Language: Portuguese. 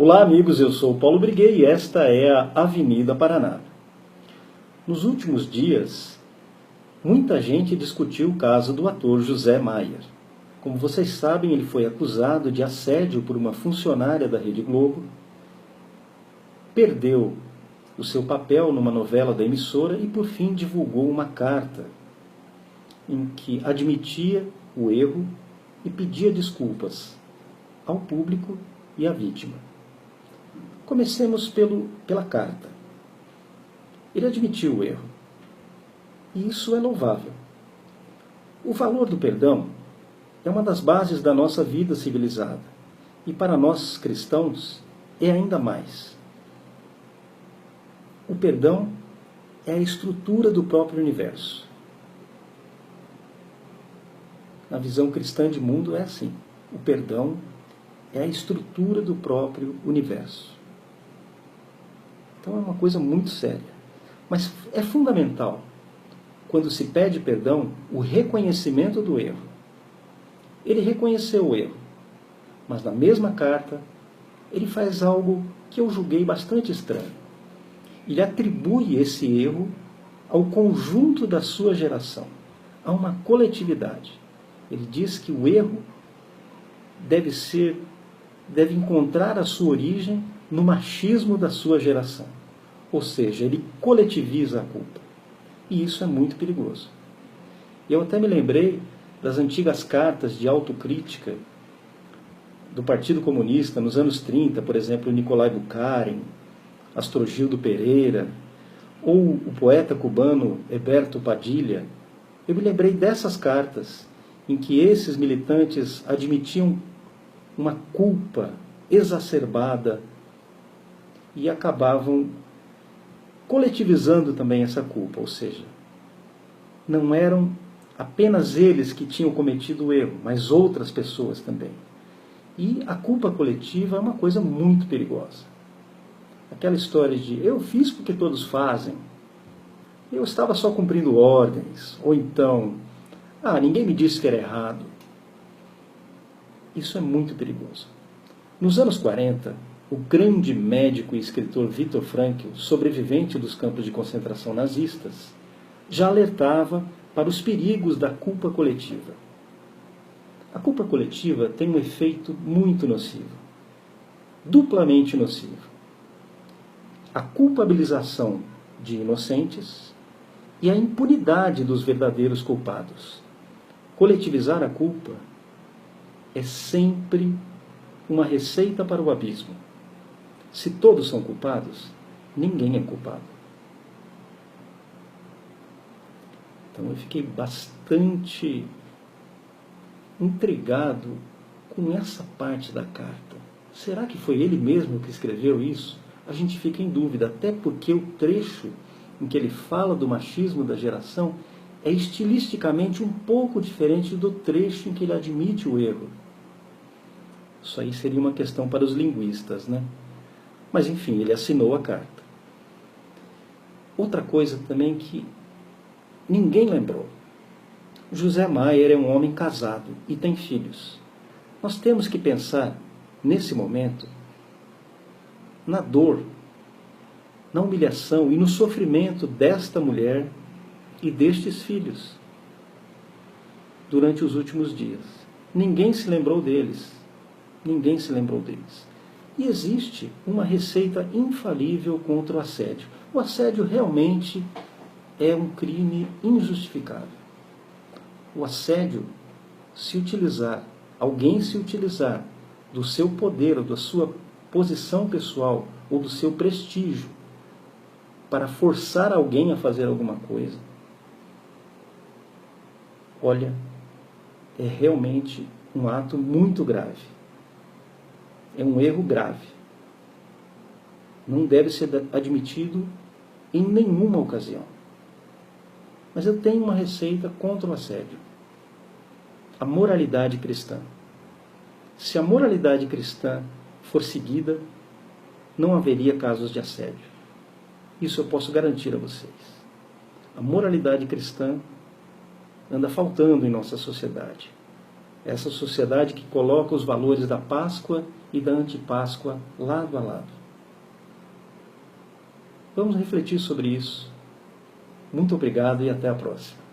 Olá amigos, eu sou o Paulo Briguet e esta é a Avenida Paraná. Nos últimos dias, muita gente discutiu o caso do ator José Maier. Como vocês sabem, ele foi acusado de assédio por uma funcionária da Rede Globo, perdeu o seu papel numa novela da emissora e, por fim, divulgou uma carta em que admitia o erro e pedia desculpas ao público e à vítima. Comecemos pela carta. Ele admitiu o erro. E isso é louvável. O valor do perdão é uma das bases da nossa vida civilizada. E para nós cristãos é ainda mais. O perdão é a estrutura do próprio universo. Na visão cristã de mundo é assim. O perdão é a estrutura do próprio universo. Então é uma coisa muito séria. Mas é fundamental, quando se pede perdão, o reconhecimento do erro. Ele reconheceu o erro, mas na mesma carta, ele faz algo que eu julguei bastante estranho. Ele atribui esse erro ao conjunto da sua geração, a uma coletividade. Ele diz que o erro deve encontrar a sua origem no machismo da sua geração. Ou seja, ele coletiviza a culpa. E isso é muito perigoso. Eu até me lembrei das antigas cartas de autocrítica do Partido Comunista nos anos 30, por exemplo, Nicolai Bukharin, Astrogildo Pereira, ou o poeta cubano Heberto Padilha. Eu me lembrei dessas cartas em que esses militantes admitiam uma culpa exacerbada e acabavam coletivizando também essa culpa, ou seja, não eram apenas eles que tinham cometido o erro, mas outras pessoas também. E a culpa coletiva é uma coisa muito perigosa. Aquela história de eu fiz porque todos fazem, eu estava só cumprindo ordens, ou então, ninguém me disse que era errado. Isso é muito perigoso. Nos anos 40, o grande médico e escritor Viktor Frankl, sobrevivente dos campos de concentração nazistas, já alertava para os perigos da culpa coletiva. A culpa coletiva tem um efeito muito nocivo, duplamente nocivo. A culpabilização de inocentes e a impunidade dos verdadeiros culpados. Coletivizar a culpa é sempre uma receita para o abismo. Se todos são culpados, ninguém é culpado. Então eu fiquei bastante intrigado com essa parte da carta. Será que foi ele mesmo que escreveu isso? A gente fica em dúvida, até porque o trecho em que ele fala do machismo da geração é estilisticamente um pouco diferente do trecho em que ele admite o erro. Isso aí seria uma questão para os linguistas, né? Mas enfim, ele assinou a carta. Outra coisa também que ninguém lembrou. José Maier é um homem casado e tem filhos. Nós temos que pensar, nesse momento, na dor, na humilhação e no sofrimento desta mulher e destes filhos durante os últimos dias. Ninguém se lembrou deles. Ninguém se lembrou deles. E existe uma receita infalível contra o assédio. O assédio realmente é um crime injustificável. O assédio, alguém se utilizar do seu poder, ou da sua posição pessoal, ou do seu prestígio, para forçar alguém a fazer alguma coisa, olha, é realmente um ato muito grave. É um erro grave. Não deve ser admitido em nenhuma ocasião. Mas eu tenho uma receita contra o assédio. A moralidade cristã. Se a moralidade cristã for seguida, não haveria casos de assédio. Isso eu posso garantir a vocês. A moralidade cristã anda faltando em nossa sociedade. Essa sociedade que coloca os valores da Páscoa e da Antipáscoa lado a lado. Vamos refletir sobre isso. Muito obrigado e até a próxima.